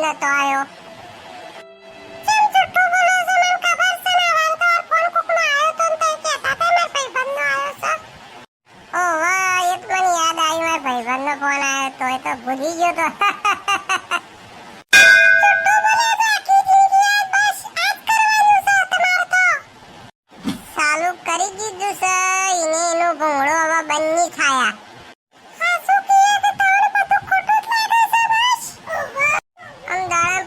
નતો આવ્યો. ભાઈબંધનો ફોન આવ્યો તો એ તો ભૂલી ગયો તો. ચાલુ કરી દીધું છે એને એનો ભૂંગળો હવે બંધ નહીં ખાયા.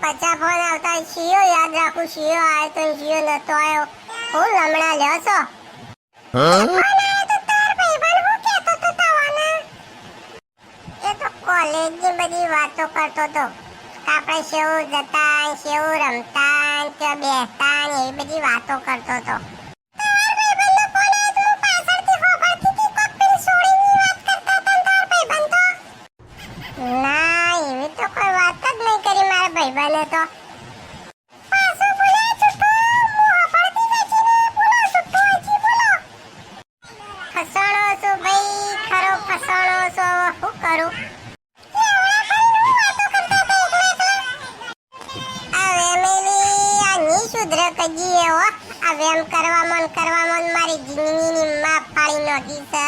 પચા ફોન આવતા શિયો યાદ રાખું, શિયો આવ્યો તો શિયો નતો આવ્યો. હું લમણા લ્યો છો. કોલેજની બધી વાતો કરતો તો. આપણે શેવ જતા, શેવ રમતા, ત્યાં બેસતા ને એ બધી વાતો કરતો તો. ના, એવી તો કોઈ વાત જ નહીં કરી મારા ભાઈબંધે તો. ફસાણો છો ભાઈ, ખરો ફસાણો છો. શું કરું? સુધરે કજી એવો આ વેમ કરવામાં મારી જિંદગીની માં ફાડી નાખી છે.